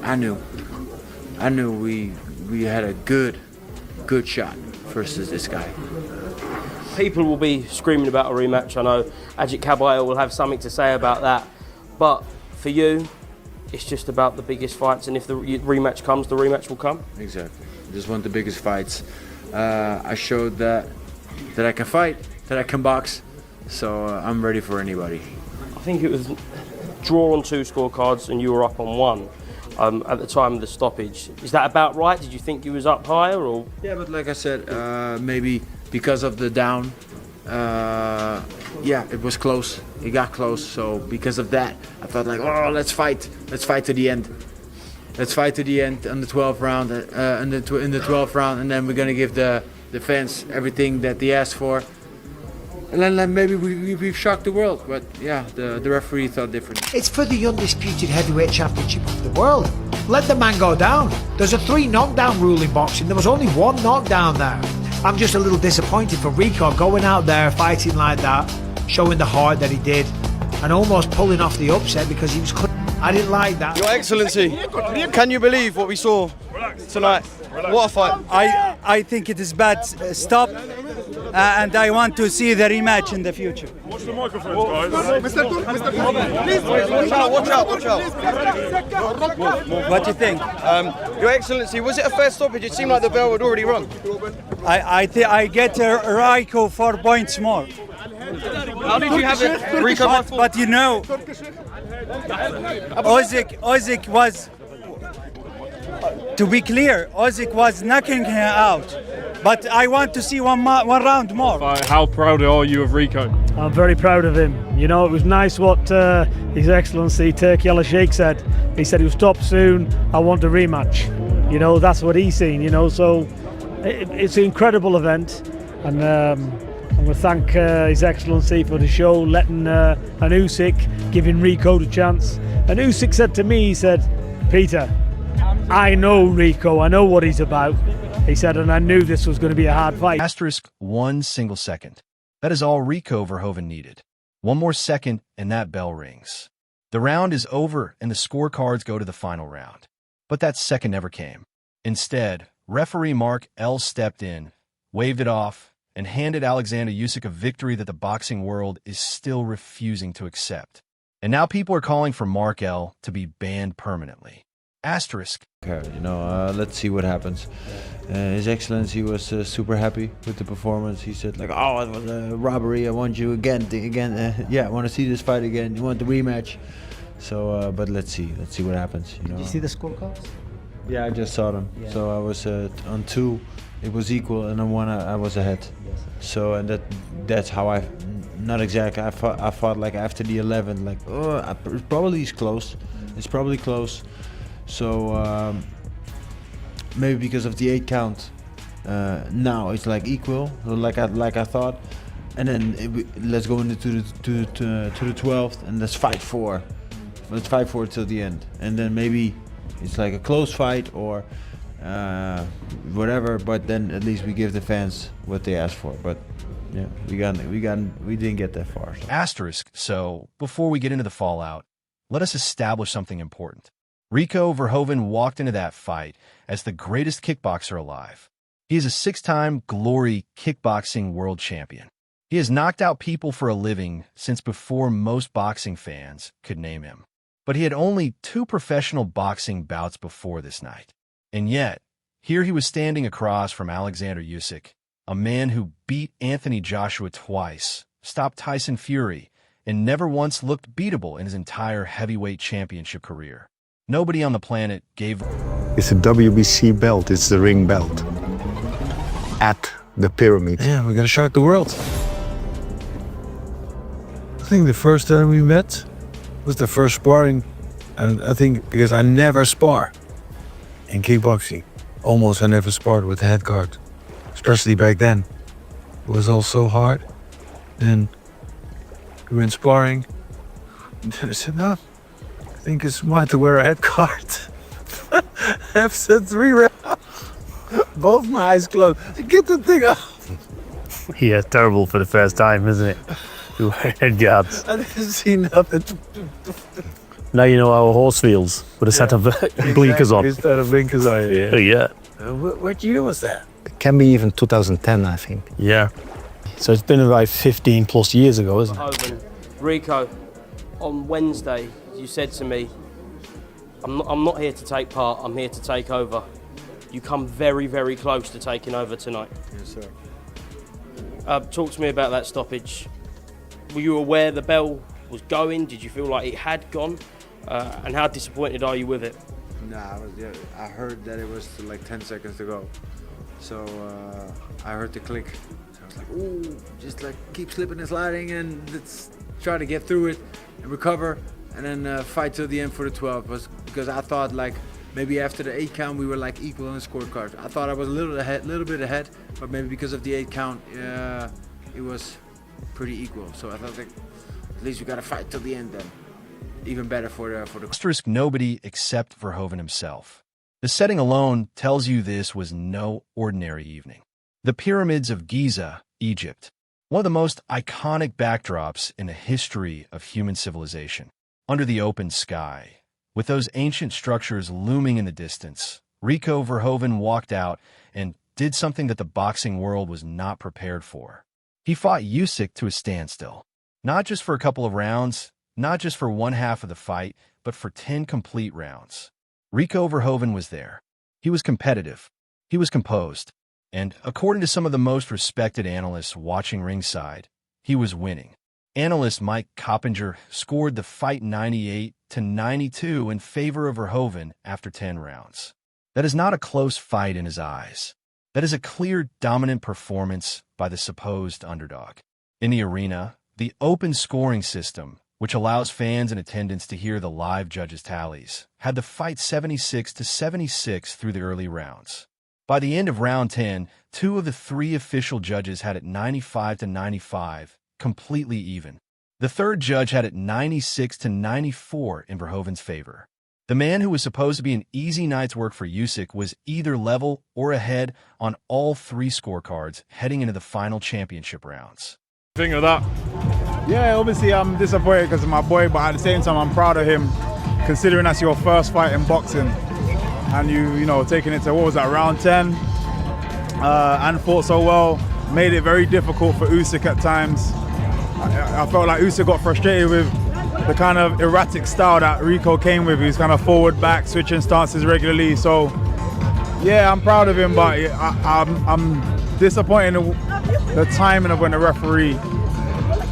I knew we had a good shot versus this guy. People will be screaming about a rematch. I know Ajit Kabaya will have something to say about that. But for you, it's just about the biggest fights, and if the rematch comes, the rematch will come. Exactly. Just want the biggest fights. I showed that I can fight, that I can box, so I'm ready for anybody. I think it was draw on 2 scorecards, and you were up on 1 at the time of the stoppage. Is that about right? Did you think you was up higher, or? Yeah, but like I said, maybe because of the down, yeah, it was close. It got close. So because of that, I felt like, oh, let's fight to the end. Let's fight to the end on the 12th round, in the 12th round, and then we're gonna give the fans everything that they asked for. And then maybe we've shocked the world, but yeah, the referee thought different. It's for the undisputed heavyweight championship of the world. Let the man go down. There's a 3 knockdown rule in boxing. There was only 1 knockdown there. I'm just a little disappointed for Rico going out there fighting like that, showing the heart that he did, and almost pulling off the upset because he was. I didn't like that. Your Excellency, can you believe what we saw tonight? What a fight! I think it is bad stop, and I want to see the rematch in the future. Watch the microphones, guys. Watch out! What do you think? Your Excellency, was it a fair stoppage? It seemed like the bell had already rung. I get Rico 4 points more. How did you have it, Rico? But you know, Usyk was. To be clear, Usyk was knocking him out, but I want to see one round more. How proud are you of Rico? I'm very proud of him. You know, it was nice what His Excellency Turki Al-Sheikh said. He said he'll stop soon, I want a rematch. You know, that's what he's seen, you know, so it's an incredible event, and I'm going to thank His Excellency for the show, letting an Usyk, giving Rico the chance. And Usyk said to me, he said, Peter, I know Rico, I know what he's about. He said, and I knew this was going to be a hard fight. Asterisk 1 single second. That is all Rico Verhoeven needed. 1 more second and that bell rings. The round is over and the scorecards go to the final round. But that second never came. Instead, referee Mark L stepped in, waved it off, and handed Alexander Usyk a victory that the boxing world is still refusing to accept. And now people are calling for Mark L to be banned permanently. Asterisk. Okay, you know, let's see what happens. His Excellency was super happy with the performance. He said like, oh, it was a robbery. I want you again. Yeah, I want to see this fight again. You want the rematch. So, but let's see what happens. You know. Did you see the scorecards? Yeah, I just saw them. Yeah. So I was on 2, it was equal, and on 1 I was ahead. Yes. So and that's how not exactly. I thought like after the 11, like it probably is close. It's probably close. So maybe because of the 8 count, now it's like equal, like I thought, and then let's go into the 12th and let's fight for till the end, and then maybe it's like a close fight or whatever. But then at least we give the fans what they asked for. But yeah, we didn't get that far. So. Asterisk. So before we get into the fallout, let us establish something important. Rico Verhoeven walked into that fight as the greatest kickboxer alive. He is a 6-time Glory kickboxing world champion. He has knocked out people for a living since before most boxing fans could name him. But he had only 2 professional boxing bouts before this night. And yet, here he was standing across from Alexander Usyk, a man who beat Anthony Joshua twice, stopped Tyson Fury, and never once looked beatable in his entire heavyweight championship career. Nobody on the planet gave... It's a WBC belt, it's the ring belt. At the pyramid. Yeah, we're gonna shock the world. I think the first time we met was the first sparring. And I think because I never spar in kickboxing. Almost I never sparred with the head guard. Especially back then. It was all so hard. Then we went sparring. And then I said, no. I think it's smart to wear a head guard. After 3 rounds, both my eyes closed. Get the thing off. Yeah, terrible for the first time, isn't it? To wear head guards. I didn't see nothing. Now you know how a horse feels with a set of blinkers on. Instead of blinkers on, yeah. Yeah. What year was that? It can be even 2010, I think. Yeah. So it's been about 15 plus years ago, isn't it? Verhoeven. Rico, on Wednesday, you said to me, I'm not here to take part, I'm here to take over. You come very, very close to taking over tonight. Yes, sir. Talk to me about that stoppage. Were you aware the bell was going? Did you feel like it had gone? And how disappointed are you with it? Nah, I heard that it was like 10 seconds to go. So I heard the click. So I was like, ooh, just like keep slipping and sliding and let's try to get through it and recover and then fight till the end for the 12. Because I thought like maybe after the 8 count we were like equal on the scorecard. I thought I was a little bit ahead, but maybe because of the 8 count, it was pretty equal. So I thought like, at least you gotta fight till the end then. Even better for the Asterisk nobody except Verhoeven himself. The setting alone tells you this was no ordinary evening. The pyramids of Giza, Egypt, one of the most iconic backdrops in the history of human civilization. Under the open sky, with those ancient structures looming in the distance, Rico Verhoeven walked out and did something that the boxing world was not prepared for. He fought Usyk to a standstill, not just for a couple of rounds, not just for one half of the fight, but for 10 complete rounds. Rico Verhoeven was there. He was competitive. He was composed. And according to some of the most respected analysts watching ringside, he was winning. Analyst Mike Coppinger scored the fight 98-92 in favor of Verhoeven after 10 rounds. That is not a close fight in his eyes. That is a clear, dominant performance by the supposed underdog. In the arena, the open scoring system, which allows fans in attendance to hear the live judges' tallies, had the fight 76-76 through the early rounds. By the end of round 10, 2 of the 3 official judges had it 95-95, completely even. The third judge had it 96-94 in Verhoeven's favor. The man who was supposed to be an easy night's work for Usyk was either level or ahead on all 3 scorecards heading into the final championship rounds. Think of that? Yeah, obviously I'm disappointed because of my boy, but at the same time I'm proud of him, considering that's your first fight in boxing, and you know, taking it to, what was that, round 10, and fought so well, made it very difficult for Usyk at times. I felt like Usyk got frustrated with the kind of erratic style that Rico came with. He's kind of forward, back, switching stances regularly. So yeah, I'm proud of him, but I'm disappointed in the timing of when the referee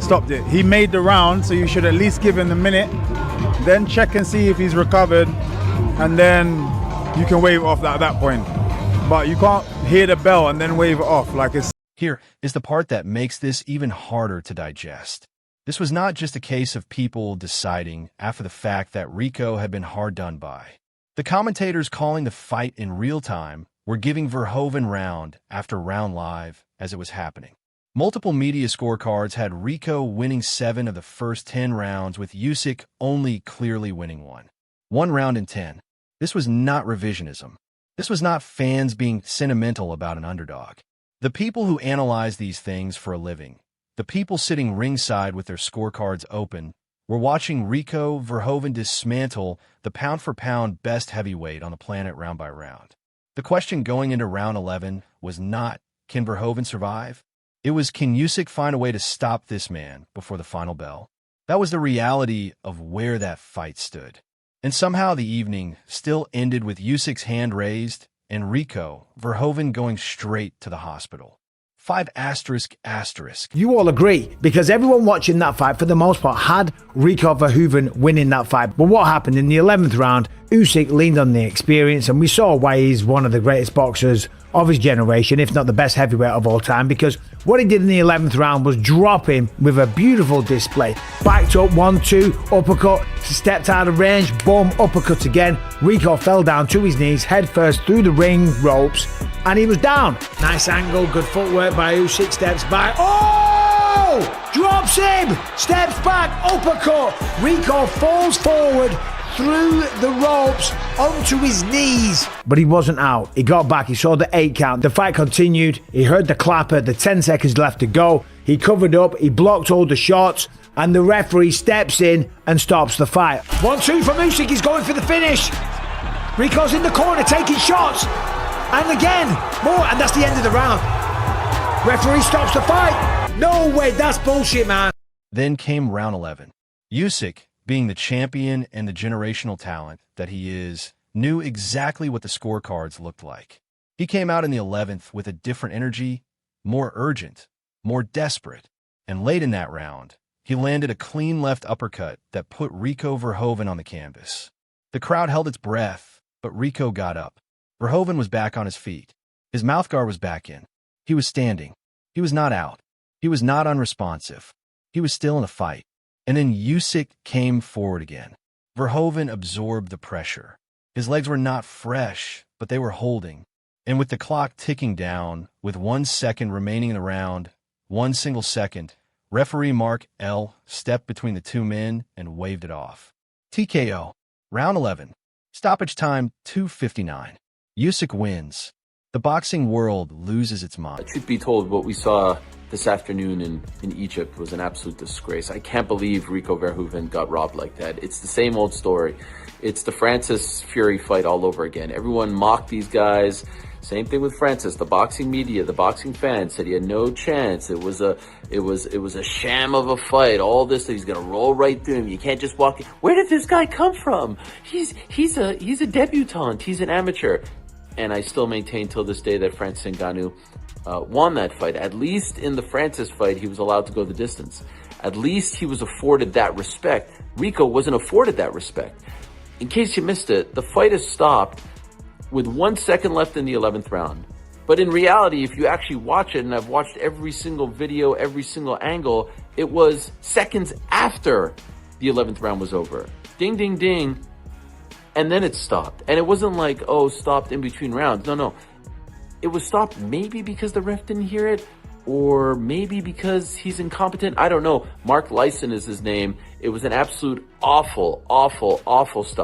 stopped it. He made the round, so you should at least give him the minute, then check and see if he's recovered, and then you can wave it off at that point. But you can't hear the bell and then wave it off like it's... Here is the part that makes this even harder to digest. This was not just a case of people deciding after the fact that Rico had been hard done by. The commentators calling the fight in real time were giving Verhoeven round after round live as it was happening. Multiple media scorecards had Rico winning 7 of the first 10 rounds, with Usyk only clearly winning 1. 1 round in 10. This was not revisionism. This was not fans being sentimental about an underdog. The people who analyze these things for a living, the people sitting ringside with their scorecards open, were watching Rico Verhoeven dismantle the pound-for-pound best heavyweight on the planet round by round. The question going into round 11 was not, can Verhoeven survive? It was, can Usyk find a way to stop this man before the final bell? That was the reality of where that fight stood. And somehow the evening still ended with Usyk's hand raised and Rico Verhoeven going straight to the hospital. 5***. You all agree, because everyone watching that fight for the most part had Rico Verhoeven winning that fight. But what happened in the 11th round, Usyk leaned on the experience, and we saw why he's one of the greatest boxers of his generation, if not the best heavyweight of all time, because what he did in the 11th round was drop him with a beautiful display. Backed up, 1-2, uppercut, stepped out of range, boom, uppercut again. Rico fell down to his knees, head first through the ring ropes, and he was down. Nice angle, good footwork by Usyk, steps back. Oh! Drops him! Steps back, uppercut. Rico falls forward through the ropes onto his knees. But he wasn't out. He got back, he saw the 8 count. The fight continued. He heard the clapper, the 10 seconds left to go. He covered up, he blocked all the shots, and the referee steps in and stops the fight. 1-2 from Usyk, he's going for the finish. Rico's in the corner taking shots. And again, more, and that's the end of the round. Referee stops the fight. No way, that's bullshit, man. Then came round 11. Usyk, being the champion and the generational talent that he is, knew exactly what the scorecards looked like. He came out in the 11th with a different energy, more urgent, more desperate, and late in that round, he landed a clean left uppercut that put Rico Verhoeven on the canvas. The crowd held its breath, but Rico got up. Verhoeven was back on his feet. His mouthguard was back in. He was standing. He was not out. He was not unresponsive. He was still in a fight. And then Usyk came forward again. Verhoeven absorbed the pressure. His legs were not fresh, but they were holding. And with the clock ticking down, with 1 second remaining in the round, 1 single second, referee Mark L. stepped between the two men and waved it off. TKO. Round 11. Stoppage time 2:59. Usyk wins. The boxing world loses its mind. Truth be told, what we saw this afternoon in Egypt was an absolute disgrace. I can't believe Rico Verhoeven got robbed like that. It's the same old story. It's the Francis Fury fight all over again. Everyone mocked these guys. Same thing with Francis. The boxing media, the boxing fans said he had no chance. It was a sham of a fight. All this, that he's gonna roll right through him. You can't just walk in. Where did this guy come from? He's a debutante. He's an amateur. And I still maintain till this day that Francis Ngannou won that fight. At least in the Francis fight, he was allowed to go the distance. At least he was afforded that respect. Rico wasn't afforded that respect. In case you missed it, the fight is stopped with 1 second left in the 11th round. But in reality, if you actually watch it, and I've watched every single video, every single angle, it was seconds after the 11th round was over. Ding, ding, ding. And then it stopped. And it wasn't like, oh, stopped in between rounds. No. It was stopped maybe because the ref didn't hear it, or maybe because he's incompetent. I don't know. Mark Lyson is his name. It was an absolute awful, awful, awful stop.